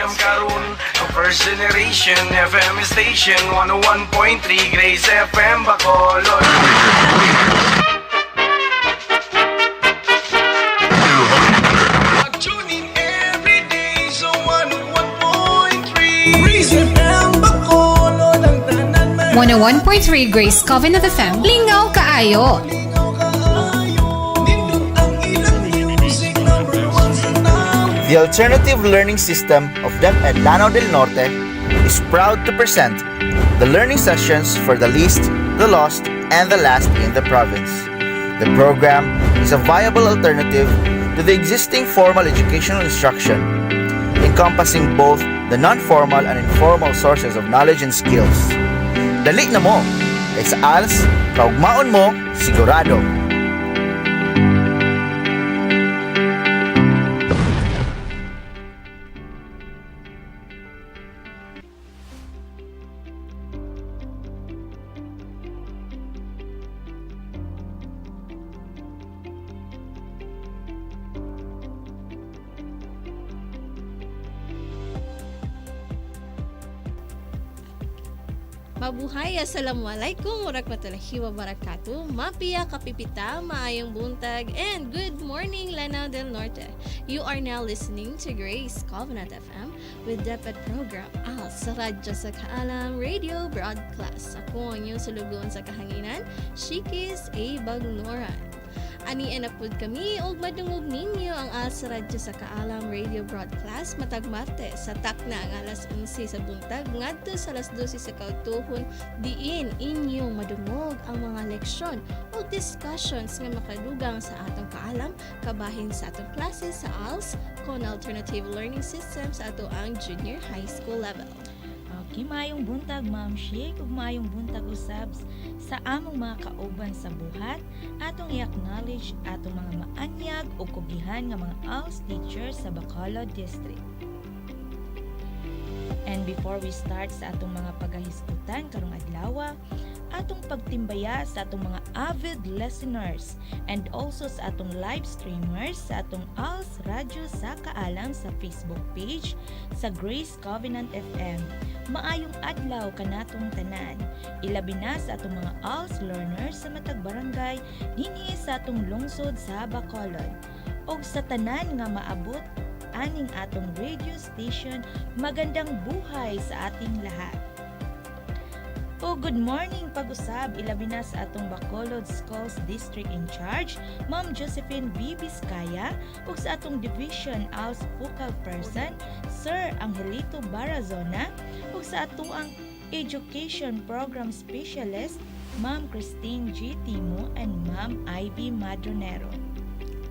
FM karon, ang first generation FM station 101.3 Grace FM Bacolod. Tune in every day sa 101.3 Grace FM Bacolod, ang tanan 101.3 Grace Covenant FM. Lingaw kaayo. The alternative learning system of DepEd Lanao del Norte is proud to present the learning sessions for the least, the lost, and the last in the province. The program is a viable alternative to the existing formal educational instruction, encompassing both the non-formal and informal sources of knowledge and skills. Dali na mo! Kay sa Als, kaugmaon mo, sigurado! Mabuhay, assalamualaikum warahmatullahi wabarakatuh. Mapiya kapipita, maayong buntag, and good morning Lanao del Norte. You are now listening to Grace Covenant FM with DepEd program Als Radyo sa Kaalam Radio Broadcast. Ako ang inyong sulugon sa kahanginan, Shikis A. Bagnoran. Ani enapod kami og madungog ninyo ang Als Radyo sa Kaalam Radio Broadcast matag Martes sa takna ang alas 11 sa buntag ngadto sa alas 12 sa kautuhon diin inyong madungog ang mga leksyon o discussions nga makadugang sa atong kaalam kabahin sa atong klase sa ALS kon Alternative Learning System sa ato ang junior high school level. Okay, maayong buntag Ma'am Shik ug maayong buntag usabs sa among mga kauban sa buhat atong i-acknowledge atong mga maanyag o kugihan nga mga ALS teachers sa Bacolod District. And before we start sa atong mga pagahisgutan karong adlaw, atong pagtimbaya sa atong mga avid listeners and also sa atong live streamers sa atong ALS Radyo sa Kaalam sa Facebook page sa Grace Covenant FM. Maayong adlaw kanatong tanan. Ilabi na sa atong mga ALS learners sa matag barangay dinhi sa atong lungsod sa Bacolod. Og sa tanan nga maabot aning atong radio station, magandang buhay sa ating lahat. O good morning pag-usab ilabi na sa atong Bacolod Schools District in Charge, Ma'am Josephine B. Vizcaya, ug sa atong Division ALS Focal Person, Sir Angelito Barazona, ug sa atoang Education Program Specialist, Ma'am Christine G. Timo and Ma'am Ivy Madronero.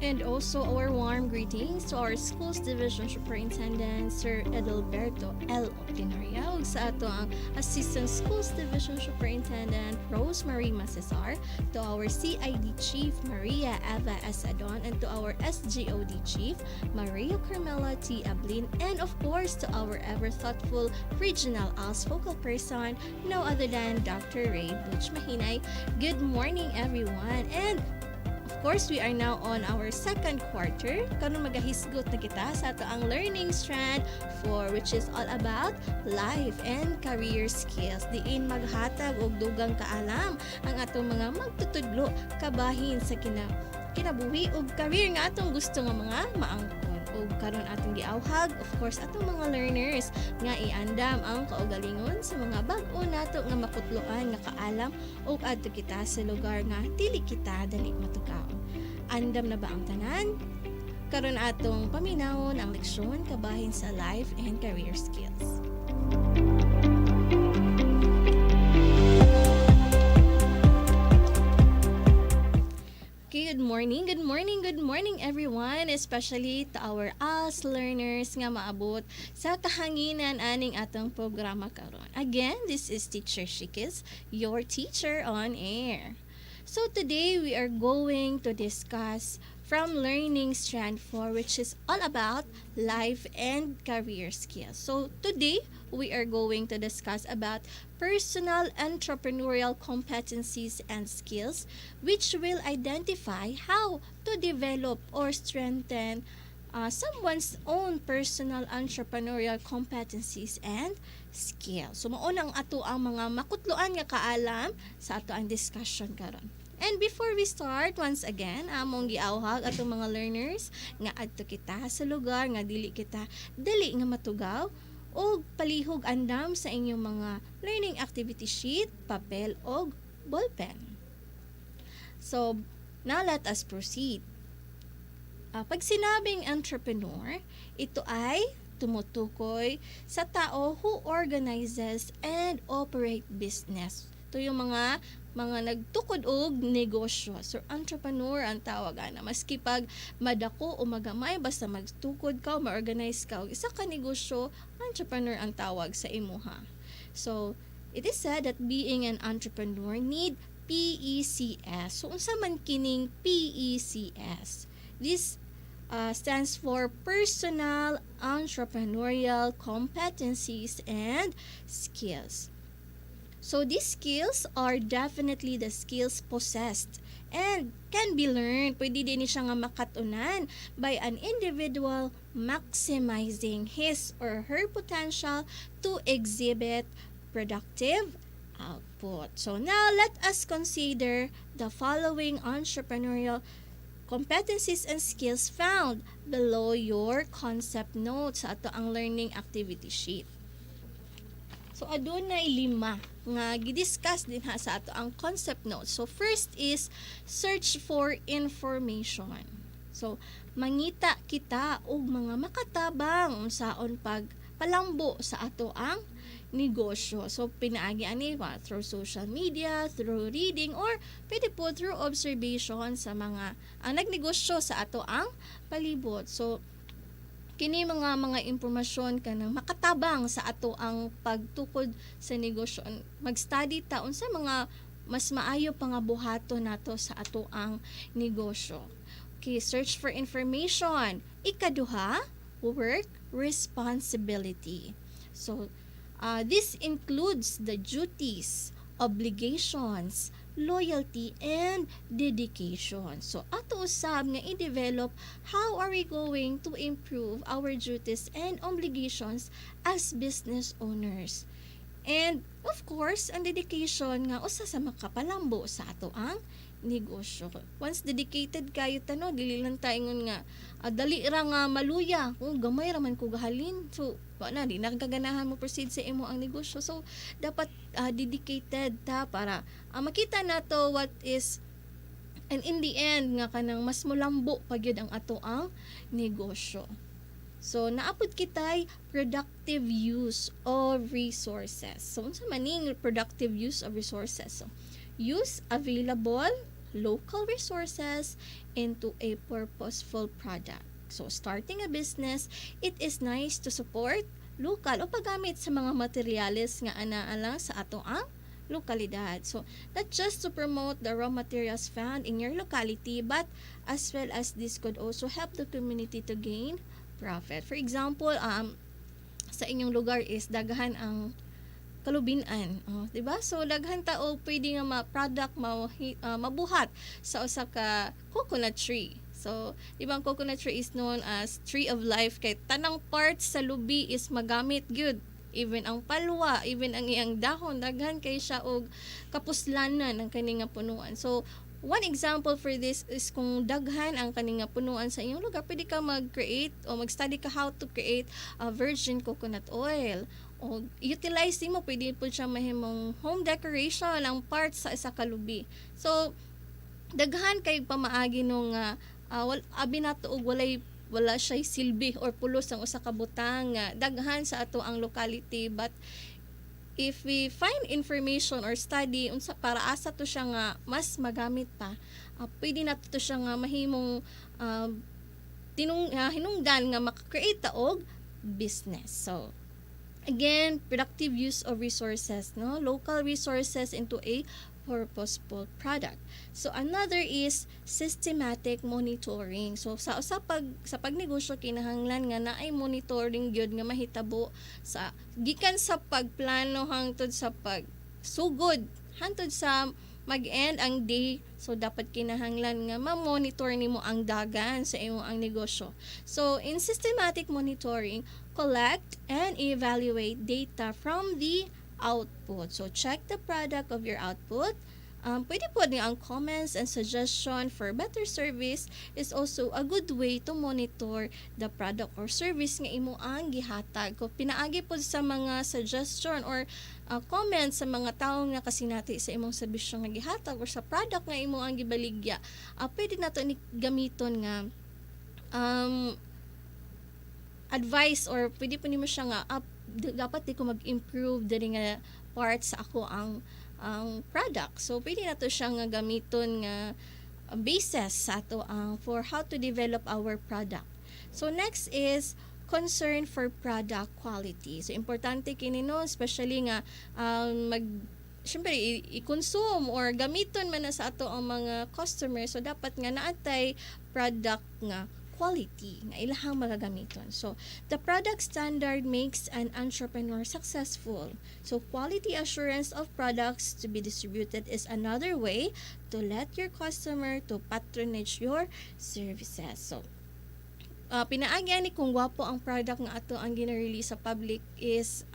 And also our warm greetings to our Schools Division Superintendent, Sir Edelberto L. Optinaria, ug sa ato ang Assistant Schools Division Superintendent, Rosemary Macesar, to our CID Chief, Maria Eva Asadon, and to our SGOD Chief, Maria Carmela T. Ablin, and of course to our ever thoughtful Regional ALS Focal Person, no other than Dr. Ray Butch Mahinay. Good morning everyone, and of course, we are now on our second quarter. Karon magahisgot na kita sa ato ang learning strand for which is all about life and career skills. Diin maghatag og dugang kaalam ang atong mga magtutudlo kabahin sa kinabuhi og career nga atong gusto nga mga maangkon. Og karon atong giawhag, of course, atong mga learners nga iandam ang kaugalingon sa mga bag-o nato nga maputloan nga kaalam ug adto kita sa lugar nga dili kita dali matukaon. Andam na ba ang tanan? Karon atong paminawon ang leksyon kabahin sa life and career skills. Good morning everyone, especially to our ALS learners nga maabot sa kahanginan aning atong programa karon. Again, this is Teacher Shikis, your teacher on air. So today we are going to discuss from Learning Strand 4, which is all about life and career skills. So today we are going to discuss about personal entrepreneurial competencies and skills, which will identify how to develop or strengthen someone's own personal entrepreneurial competencies and skills. So maunang ato ang mga makutloan nga kaalam sa ato ang discussion karon. And before we start, once again, among giawhag atong mga learners nga adto kita sa lugar nga dili kita dali nga matugaw o palihog andam sa inyong mga learning activity sheet, papel o ballpen. So, now let us proceed. Pag sinabing entrepreneur, ito ay tumutukoy sa tao who organizes and operate business. Ito yung mga nagtukod og negosyo. So, entrepreneur ang tawag ana. Maski pag madako o magamay, basta magtukod ka o ma-organize ka, isa ka negosyo, entrepreneur ang tawag sa imuha. So, it is said that being an entrepreneur need PECS. So, unsa man kining PECS? This stands for Personal Entrepreneurial Competencies and Skills. So these skills are definitely the skills possessed and can be learned. Pwede din siya nga makatunan by an individual maximizing his or her potential to exhibit productive output. So now let us consider the following entrepreneurial competencies and skills found below your concept notes sa ato ang learning activity sheet. So adunay 5 nga gidiscuss din ha sa ato ang concept notes. So first is search for information. So mangita kita og mga makatabang unsaon pag palambo sa ato ang negosyo. So pinaagi ani through social media, through reading, or pwede po through observation sa mga nagnegosyo sa ato ang palibot. So kini mga impormasyon kanang makatabang sa ato ang pagtukod sa negosyo. Mag-study ta unsa mga mas maayo pa nga buhaton nato sa ato ang negosyo. Okay, search for information. Ikaduha, work responsibility. So this includes the duties, obligations, loyalty, and dedication. So, ato usab nga i-develop how are we going to improve our duties and obligations as business owners. And, of course, ang dedication nga usa sa makapalambo sa ato ang negosyo. Once dedicated kayo tano, dili lang tayo nga dali ra nga maluya. Kung gamay ra man ko gahalin. So, na di nakaganahan mo proceed sa imo ang negosyo. So, dapat dedicated ta para makita nato what is and in the end nga kanang mas mulambo pagyud ang ato ang negosyo. So, naapod kitay productive use of resources. So, unsa maning productive use of resources? So, use available local resources into a purposeful product. So, starting a business, it is nice to support local o paggamit sa mga materyales nga anaalang sa ato ang lokalidad. So, not just to promote the raw materials found in your locality, but as well as this could also help the community to gain profit. For example, sa inyong lugar is daghan ang kalubinan, di ba? So daghan tao pwede nga product mabuhat sa usa ka coconut tree. So, di ba ang coconut tree is known as tree of life kay tanang parts sa lubi is magamit gyud. Even ang palwa, even ang iyang dahon, daghan kay siya og kapuslanan ang kani nga punuan. So, one example for this is kung daghan ang kani nga punuan sa inyong lugar, pwede ka mag-create o mag-study ka how to create a virgin coconut oil. O utilize mo, pwede po siya mahimong home decoration ang parts sa isa ka lubi. So, daghan kay pamaagi nung abi nato og wala siya silbi or pulos ang usa ka butang daghan sa ato ang locality, but if we find information or study unsa para asa to siya nga mas magamit pa, pwede nato to siya nga mahimong hinungdan nga maka-create ta og business. So again, productive use of resources, no? Local resources into a purposeful product. So another is systematic monitoring. So sa pagnegosyo kinahanglan nga naay monitoring gyud nga mahitabo gikan sa pagplano hangtod sa pagsugod hangtod sa mag-end ang day, so dapat kinahanglan nga ma-monitor nimo ang dagan sa imong ang negosyo. So in systematic monitoring, collect and evaluate data from the output. So check the product of your output. Pwede po din ang comments and suggestion for better service is also a good way to monitor the product or service nga imo ang gihatag. Kung pinaagi po sa mga suggestion or comments sa mga tao nga kasinati sa imong serbisyo nga gihatag or sa product nga imo ang gibaligya, pwede nato ni gamiton nga advice or pwede po nimo siya nga dapat di ko mag-improve diri nga part sa ako ang product. So pwede nato siya nga gamiton nga basis sa ato for how to develop our product. So next is concern for product quality. So importante kini no, especially nga syempre i-consume or gamiton man na sa ato ang mga customers, so dapat nga naatay product nga quality nga ilahang magagamiton. So, the product standard makes an entrepreneur successful. So, quality assurance of products to be distributed is another way to let your customer to patronage your services. So, pinaagyan ni kung wapo ang product nga ato ang gina-release sa public is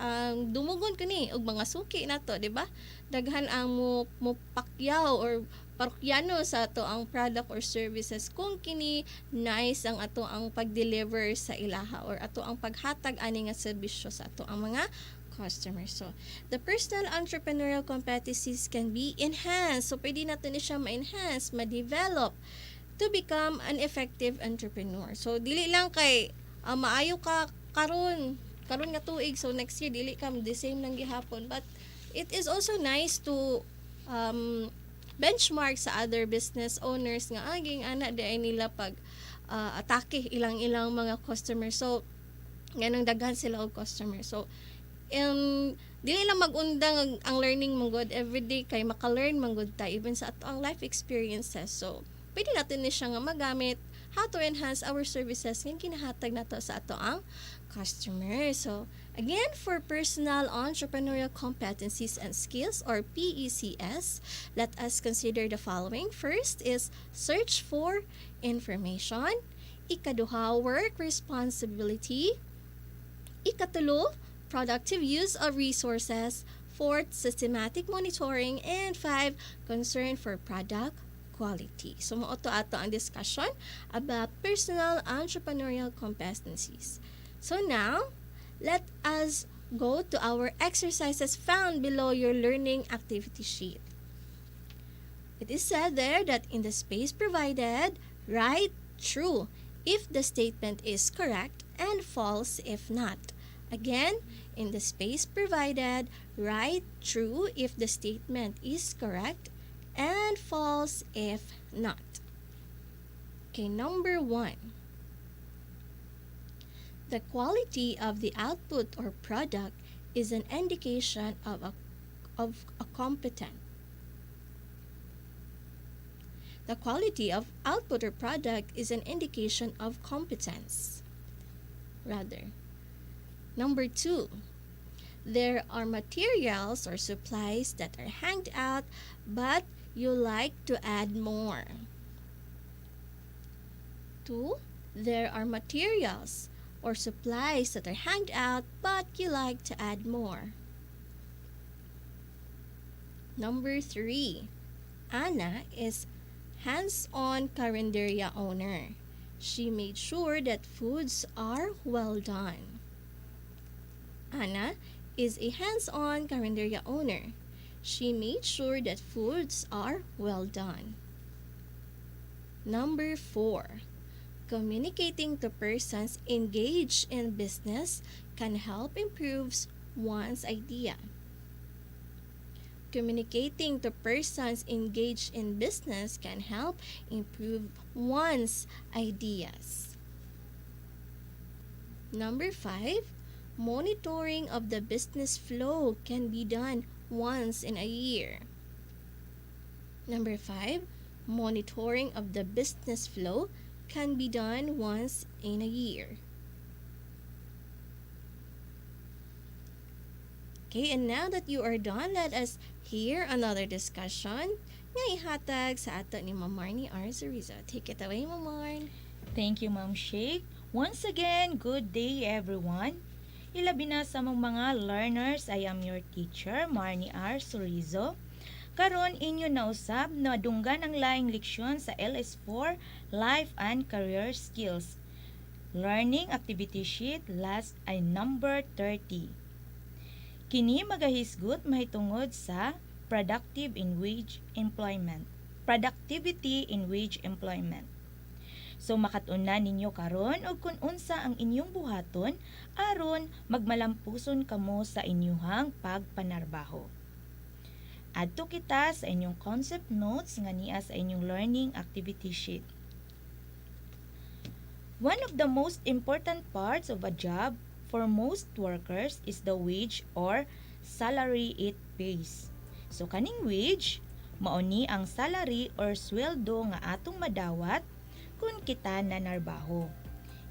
dumugon kani og mga suki nato, di ba? Daghan ang mo pakyaw or parokyano sa ato ang product or services kung kini nice ang ato ang pag-deliver sa ilaha or ato ang paghatag ani nga serbisyo sa ato ang mga customers. So, the personal entrepreneurial competencies can be enhanced. So, pwede nato ni siya ma-enhance, ma-develop to become an effective entrepreneur. So, dili lang kay maayo ka karon nga tuig, so next year dili ka the same lang gihapon, but it is also nice to benchmark sa other business owners nga aging ana di ay nila pag atake ilang mga customers. So ganang daghan sila og customers. So dili lang magundang ang learning mong good everyday kay maka-learn man good ta even sa ato ang life experiences. So pwede natin ni siya nga magamit how to enhance our services nga kinahatag nato sa ato ang customers. So again, for personal entrepreneurial competencies and skills or PECS, let us consider the following. First is search for information. Ikaduha, work responsibility. Ikatulo, productive use of resources. Fourth, systematic monitoring. And 5, concern for product quality. So, ato ang discussion about personal entrepreneurial competencies. So now, let us go to our exercises found below your learning activity sheet. It is said there that in the space provided, write true if the statement is correct and false if not. Again, in the space provided, write true if the statement is correct and false if not. Okay, number 1. The quality of the output or product is an indication of a competent. The quality of output or product is an indication of competence. Rather. Number 2. There are materials or supplies that are hanged out, but you like to add more. 2. There are materials or supplies that are hanged out, but you like to add more. Number 3. Anna is hands-on carinderia owner. She made sure that foods are well done. Anna is a hands-on carinderia owner. She made sure that foods are well done. Number 4. Communicating to persons engaged in business can help improve one's idea. Communicating to persons engaged in business can help improve one's ideas. Number 5. Monitoring of the business flow can be done once in a year. Number 5. Monitoring of the business flow can be done once in a year. Okay, and now that you are done, let us hear another discussion nga ihatag sa ato ni Ma'am Marnie R. Zarizo. Take it away, Ma'am Marn. Thank you, Ma'am Shake. Once again, good day everyone. Ilabi na sa mga learners, I am your teacher, Marnie R. Surizo. Karon inyo na usab na dunggan ang laing leksyon sa LS4 Life and Career Skills. Learning Activity Sheet last ay number 30. Kini magahisgot mahitungod sa productivity in wage employment. So makatuna ninyo karon og kung unsa ang inyong buhaton aron magmalampuson kamo sa inyuhang pagpanarbaho. Adto kita sa inyong concept notes nga niya sa inyong learning activity sheet. One of the most important parts of a job for most workers is the wage or salary it pays. So kaning wage, mao ni ang salary or sweldo nga atong madawat kung kita nanarbaho.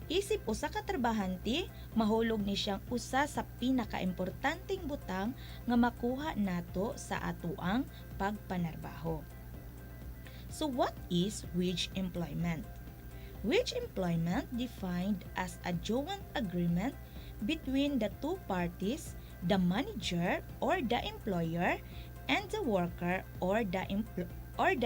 Isip usa ka trabahante, mahulog ni siyang usa sa pinakaimportanteng butang nga makuha nato sa atoang pagpanarbaho. So what is wage employment? Wage employment defined as a joint agreement between the two parties, the manager or the employer and the worker or the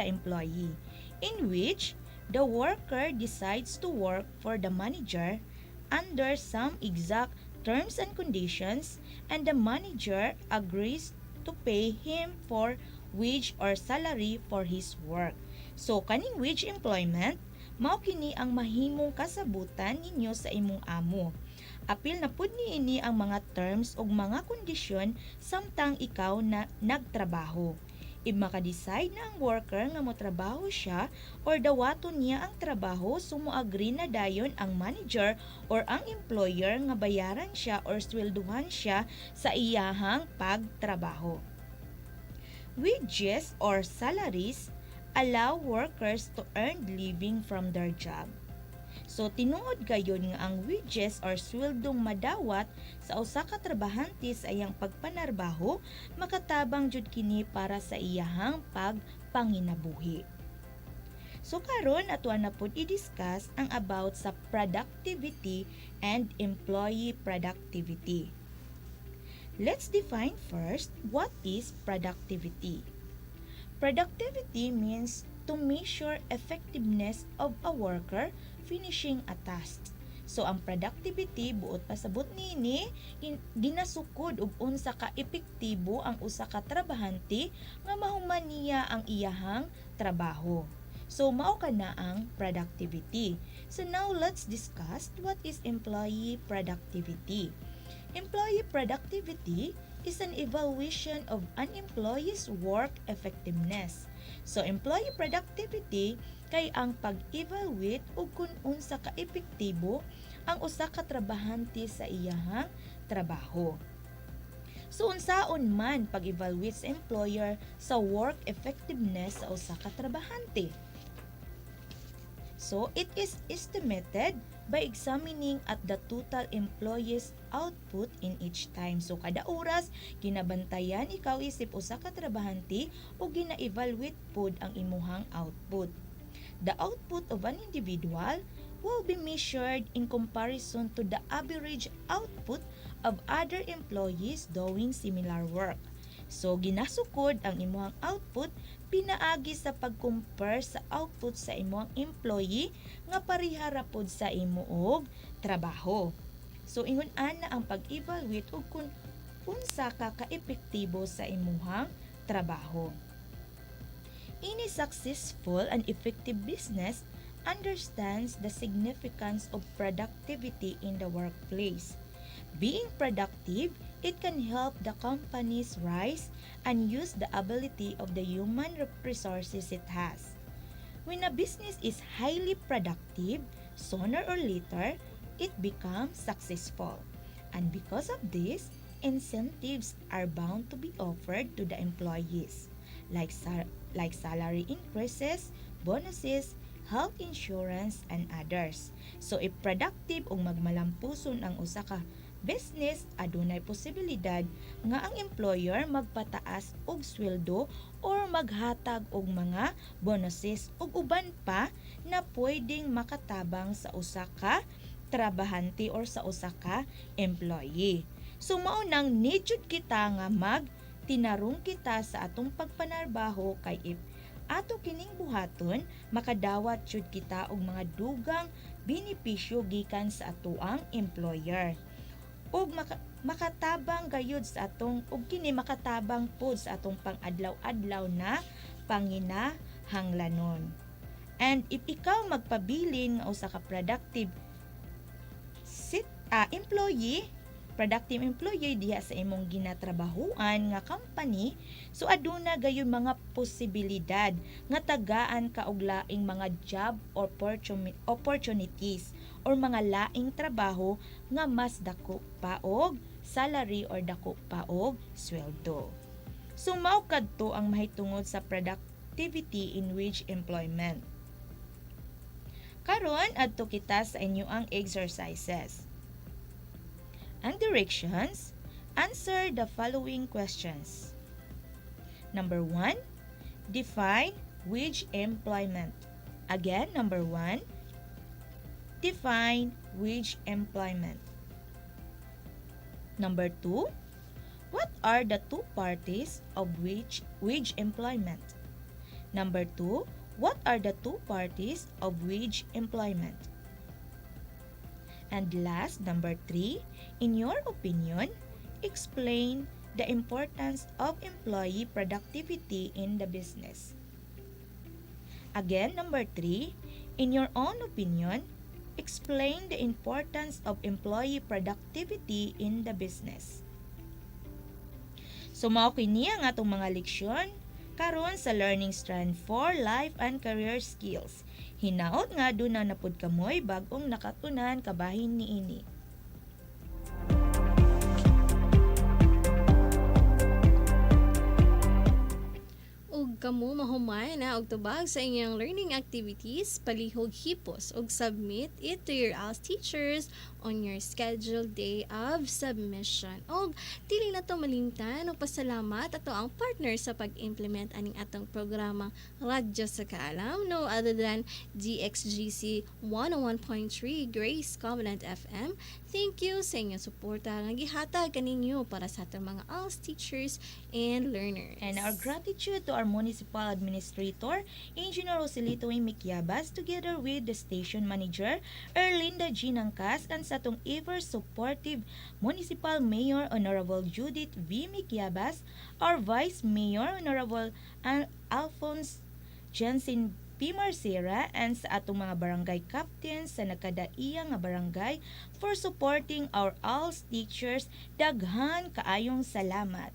employee, in which the worker decides to work for the manager under some exact terms and conditions, and the manager agrees to pay him for wage or salary for his work. So kaning wage employment mao kini ang mahimong kasabutan ninyo sa imong amo. Apil na pud niini ang mga terms ug mga kondisyon samtang ikaw na nagtrabaho. If maka-decide na ang worker nga motrabaho siya or dawaton niya ang trabaho, sumuagri na dayon ang manager or ang employer nga bayaran siya or swelduhan siya sa iyahang pagtrabaho. Wages or salaries allow workers to earn living from their job. So tinuod gayon nga ang wages or sweldong madawat sa usa ka trabahante sa iyang pagpanarbaho, makatabang jud kini para sa iyahang pagpanginabuhi. So karon ato na pud i-discuss ang about sa productivity and employee productivity. Let's define first what is productivity. Productivity means to measure effectiveness of a worker finishing a task. So ang productivity buot pasabot niini ginasukod og unsa ka epektibo ang usa ka trabahante nga mahuman niya ang iyahang trabaho. So mao kana ang productivity. So now let's discuss what is employee productivity. Employee productivity is an evaluation of an employee's work effectiveness. So employee productivity kay ang pag-evaluate og kung unsa ka epektibo ang usa ka trabahante sa iyahang trabaho. So unsaon man pag-evaluate sa employer sa work effectiveness sa usa ka trabahante? So it is estimated by examining at the total employees output in each time. So kada oras ginabantayan ikaw isip usa ka trabahante o gina-evaluate pod ang imuhang output. The output of an individual will be measured in comparison to the average output of other employees doing similar work. So ginasukod ang imuhang output pinaagi sa pag-compare sa output sa imuhang employee nga parihara pod sa imuog trabaho. So ingon ana ang pag-evaluate og kung unsa ka ka-epektibo sa imuhang trabaho. Any successful and effective business understands the significance of productivity in the workplace. Being productive, it can help the companies rise and use the ability of the human resources it has. When a business is highly productive, sooner or later, it becomes successful. And because of this, incentives are bound to be offered to the employees, like salary increases, bonuses, health insurance, and others. So if productive o magmalampuson ang usa ka business adunay posibilidad nga ang employer magpataas og sweldo or maghatag og mga bonuses ug uban pa na pwedeng makatabang sa usa ka trabahante or sa usa ka employee. So mao nang need jud kita nga tinarong kita sa atong pagpanarbaho kay if ato kining buhaton makadawat jud kita og mga dugang benepisyo gikan sa atoang employer. Ug makatabang gayud sa atong ug kini makatabang pod sa atong pang-adlaw-adlaw na panginahanglanon. And if ikaw magpabilin nga usa ka productive employee diha sa imong ginatrabahuan nga company, so aduna gayon mga posibilidad nga tagaan ka og laing mga job opportunities or mga laing trabaho nga mas dako pa og salary or dako pa og sweldo. So mao kadto ang mahitungod sa productivity in wage employment. Karon adto kita sa inyo ang exercises. Ang directions, answer the following questions. Number 1, define wage employment. Again, number 1, define wage employment. Number 2, what are the two parties of wage employment? Number 2, what are the two parties of wage employment? And last, number 3, in your opinion, explain the importance of employee productivity in the business. Again, number 3, in your own opinion, explain the importance of employee productivity in the business. So mao kini ang atong mga leksyon karon sa Learning Strand for Life and Career Skills. Hinaot nga doon na napod kamoy bagong nakatunan kabahin niini. Ug kamo mahumay na og tubag sa inyong learning activities, palihog hipos ug submit it to your ALS teachers on your scheduled day of submission. Og dili na to malimtan og pasalamat ato ang partner sa pag-implement aning atong programa Radyo sa Kaalam, no other than DXGC 101.3 Grace Covenant FM. Thank you sa inyong suporta nga gihatag kaninyo para sa atong mga ALS teachers and learners. And our gratitude to our Municipal Administrator, Engineer Roselito Miquiabas, together with the Station Manager, Erlinda G. Nangkas, and sa atong ever-supportive Municipal Mayor Honorable Judith V. Miquiabas, our Vice Mayor Honorable Alphonse Jensen P. Marcera, and sa atong mga barangay captains sa nakadaiya nga barangay for supporting our ALS teachers. Daghan kaayong salamat.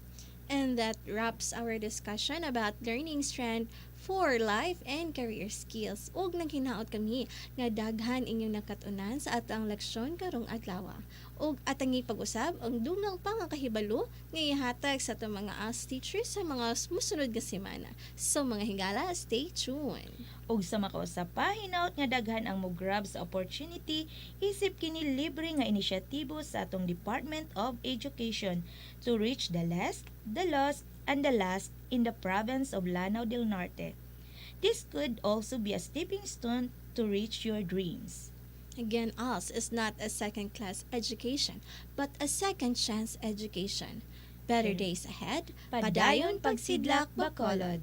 And that wraps our discussion about Learning Strand for Life and Career Skills. Ug naghinaot kami nga daghan inyong nakatunan sa atang leksyon karong adlaw. Ug atangi pag-usab ang dungang pa nga kahibalo nga ihatag sa atong mga ALS teachers sa mga musunod nga semana. So mga higala, stay tuned. Ug sa makausap pa, hinaut nga daghan ang mo-grab sa opportunity isip kini libre nga inisyatibo sa atong Department of Education to reach the least, the lost, and the last in the province of Lanao del Norte. This could also be a stepping stone to reach your dreams. Again, ALS is not a second-class education, but a second-chance education. Better days ahead. Padayon pagsidlak Bacolod.